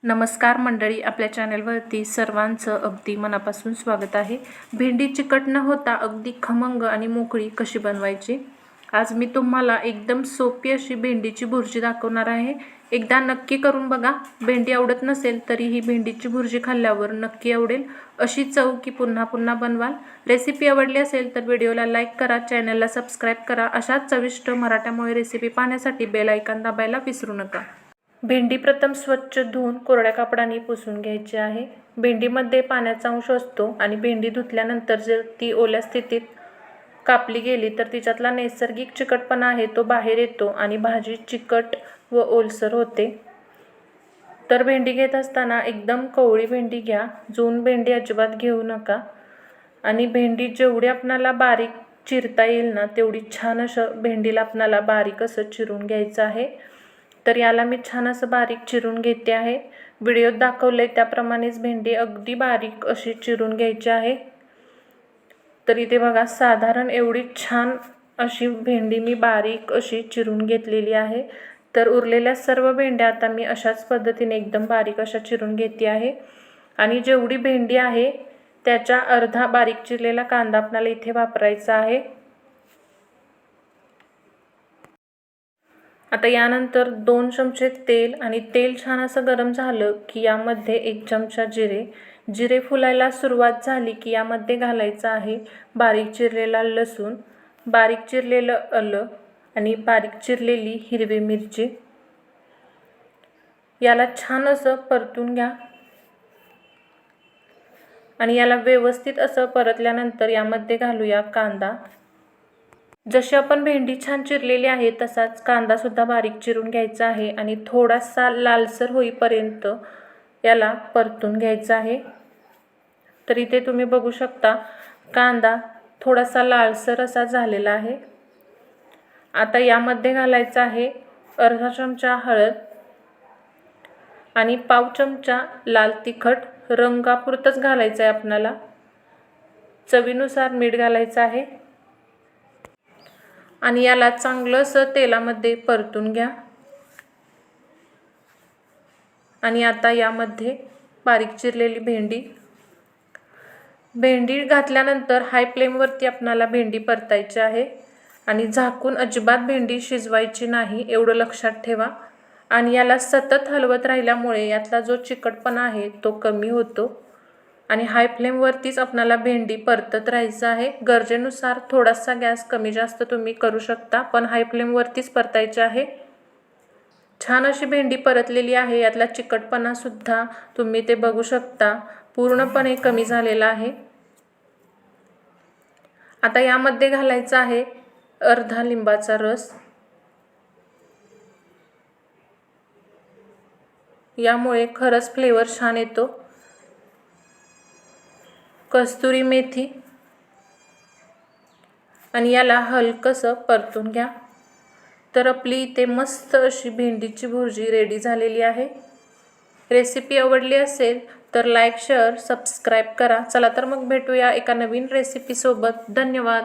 नमस्कार मंडळी, आपल्या चॅनलवरती सर्वांचं अगदी मनापासून स्वागत आहे। भेंडी चिकट न होता अगदी खमंग आणि मोकळी कशी बनवायची, आज मी तुम्हाला एकदम सोपी अशी भेंडीची भुर्जी दाखवणार आहे। एकदा नक्की करून बघा। भेंडी आवडत नसेल तरी ही भेंडीची भुर्जी खाल्ल्यावर नक्की आवडेल। अशी चव की पुन्हा पुन्हा बनवाल। रेसिपी आवडली असेल तर व्हिडिओला लाईक करा, चॅनलला सबस्क्राईब करा। अशाच चविष्ट मराठमोळे रेसिपी पाहण्यासाठी बेल आयकॉन दाबायला विसरू नका। भेंडी प्रथम स्वच्छ धुवून कोरड्या कापडाने पुसून घ्यायची आहे। भेंडीमध्ये पाण्याचा अंश असतो आणि भेंडी धुतल्यानंतर जर ती ओल्या स्थितीत कापली गेली तर तिच्यातला नैसर्गिक चिकटपणा आहे तो बाहेर येतो आणि भाजी चिकट व ओलसर होते। तर भेंडी घेत असताना एकदम कोवळी भेंडी घ्या, जून भेंडी अजिबात घेऊ नका। आणि भेंडी जेवढी आपल्याला बारीक चिरता येईल ना तेवढी छान असं भेंडीला आपल्याला बारीक असं चिरून घ्यायचं आहे। तर याला मी छान असं बारीक चिरून घेते आहे। व्हिडिओत दाखवले त्याप्रमाणेच भेंडी अगदी बारीक अशी चिरून घ्यायची आहे। तर इथे बघा, साधारण एवढी छान अशी भेंडी मी बारीक अशी चिरून घेतलेली आहे। तर उरलेल्या सर्व भेंड्या आता मी अशाच पद्धतीने एकदम बारीक अशा चिरून घेते आहे। आणि जेवढी भेंडी आहे त्याच्या अर्धा बारीक चिरलेला कांदा आपल्याला इथे वापरायचा आहे। आता यानंतर 2 चमचे तेल, आणि तेल छान असं गरम झालं की यामध्ये 1 चमचा जिरे फुलायला सुरुवात झाली की यामध्ये घालायचं आहे बारीक चिरलेला लसूण, बारीक चिरलेलं आलं आणि बारीक चिरलेली हिरवी मिरची। याला छान असं परतून घ्या आणि याला व्यवस्थित असं परतल्यानंतर यामध्ये घालूया कांदा। जशी आपण भेंडी छान चिरलेली आहे तसाच कांदा सुद्धा बारीक चिरून घ्यायचा आहे आणि थोडासा लालसर होईपर्यंत याला परतून घ्यायचा आहे। तर इथे तुम्ही बघू शकता कांदा थोडासा लालसर असा झालेला आहे। आता यामध्ये घालायचा आहे अर्धा चमचा हळद आणि पाव चमचा लाल तिखट, रंगापुरतच घालायचं आहे आपल्याला। चवीनुसार मीठ घालायचं आहे आणि याला चांगलं असं तेलामध्ये परतून घ्या। आणि आता यामध्ये बारीक चिरलेली भेंडी घातल्यानंतर हाय फ्लेमवरती आपल्याला भेंडी परतायची आहे आणि झाकून अजिबात भेंडी शिजवायची नाही, एवढं लक्षात ठेवा। आणि याला सतत हलवत राहिल्यामुळे यातला जो चिकटपणा आहे तो कमी होतो आणि हाय फ्लेमवरतीच आपल्याला भेंडी परतत राहायचं आहे। गरजेनुसार थोडासा गॅस कमी जास्त तुम्ही करू शकता, पण हाय फ्लेमवरतीच परतायचे आहे। छान अशी भेंडी परतलेली आहे, यातला चिकटपणा सुद्धा तुम्ही ते बघू शकता पूर्णपणे कमी झालेला आहे। आता यामध्ये घालायचा आहे अर्धा लिंबाचा रस, यामुळे खरंच फ्लेवर छान येतो। कस्तुरी मेथी आणि याला हलकसं परतून घ्या। तर आपली इथे मस्त अशी भेंडीची भुर्जी रेडी झालेली आहे। रेसिपी आवडली असेल तर लाईक, शेअर, सबस्क्राईब करा। चला तर मग भेटूया एका नवीन रेसिपी सोबत। धन्यवाद।